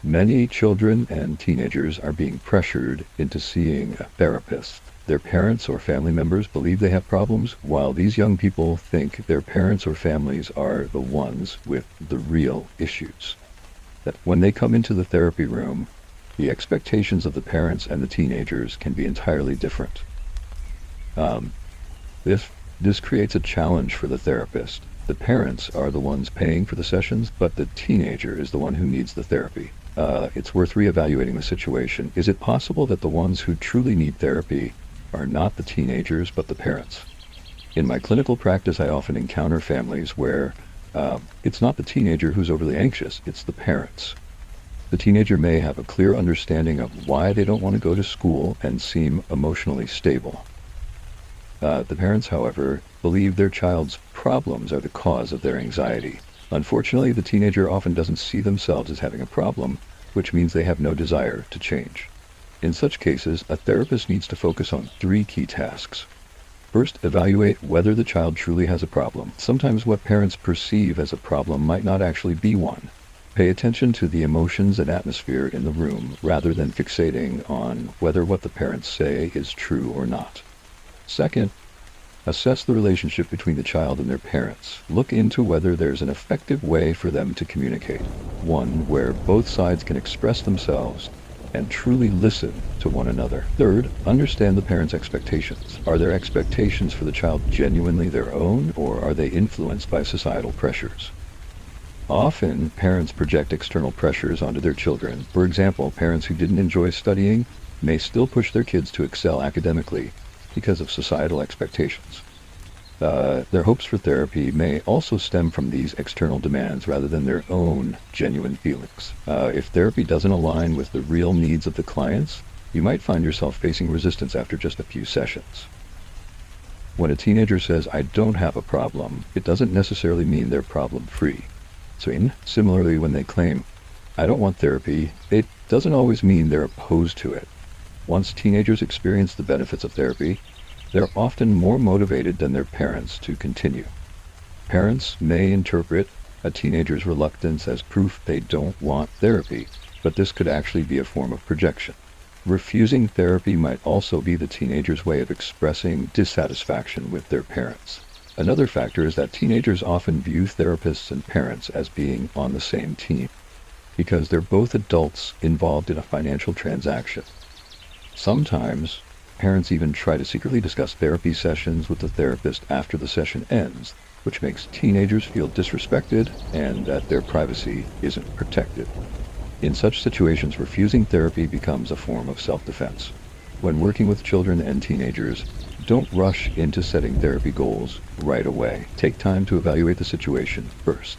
Many children and teenagers are being pressured into seeing a therapist. Their parents or family members believe they have problems, while these young people think their parents or families are the ones with the real issues. That when they come into the therapy room, the expectations of the parents and the teenagers can be entirely different. Um, this creates a challenge for the therapist. The parents are the ones paying for the sessions, but the teenager is the one who needs the therapy. It's worth reevaluating the situation. Is it possible that the ones who truly need therapy are not the teenagers, but the parents? In my clinical practice, I often encounter families where it's not the teenager who's overly anxious, it's the parents. The teenager may have a clear understanding of why they don't want to go to school and seem emotionally stable. The parents, however, believe their child's problems are the cause of their anxiety. Unfortunately, the teenager often doesn't see themselves as having a problem, which means they have no desire to change. In such cases, a therapist needs to focus on 3 key tasks. First, evaluate whether the child truly has a problem. Sometimes what parents perceive as a problem might not actually be one. Pay attention to the emotions and atmosphere in the room rather than fixating on whether what the parents say is true or not. Second, assess the relationship between the child and their parents. Look into whether there's an effective way for them to communicate, one where both sides can express themselves and truly listen to one another. Third, understand the parents' expectations. Are their expectations for the child genuinely their own, or are they influenced by societal pressures? Often, parents project external pressures onto their children. For example, parents who didn't enjoy studying may still push their kids to excel academically because of societal expectations. Their hopes for therapy may also stem from these external demands rather than their own genuine feelings. If therapy doesn't align with the real needs of the clients, you might find yourself facing resistance after just a few sessions. When a teenager says, "I don't have a problem," it doesn't necessarily mean they're problem-free. Similarly, when they claim, "I don't want therapy," it doesn't always mean they're opposed to it. Once teenagers experience the benefits of therapy, they're often more motivated than their parents to continue. Parents may interpret a teenager's reluctance as proof they don't want therapy, but this could actually be a form of projection. Refusing therapy might also be the teenager's way of expressing dissatisfaction with their parents. Another factor is that teenagers often view therapists and parents as being on the same team, because they're both adults involved in a financial transaction. Sometimes, parents even try to secretly discuss therapy sessions with the therapist after the session ends, which makes teenagers feel disrespected and that their privacy isn't protected. In such situations, refusing therapy becomes a form of self-defense. When working with children and teenagers, don't rush into setting therapy goals right away. Take time to evaluate the situation first.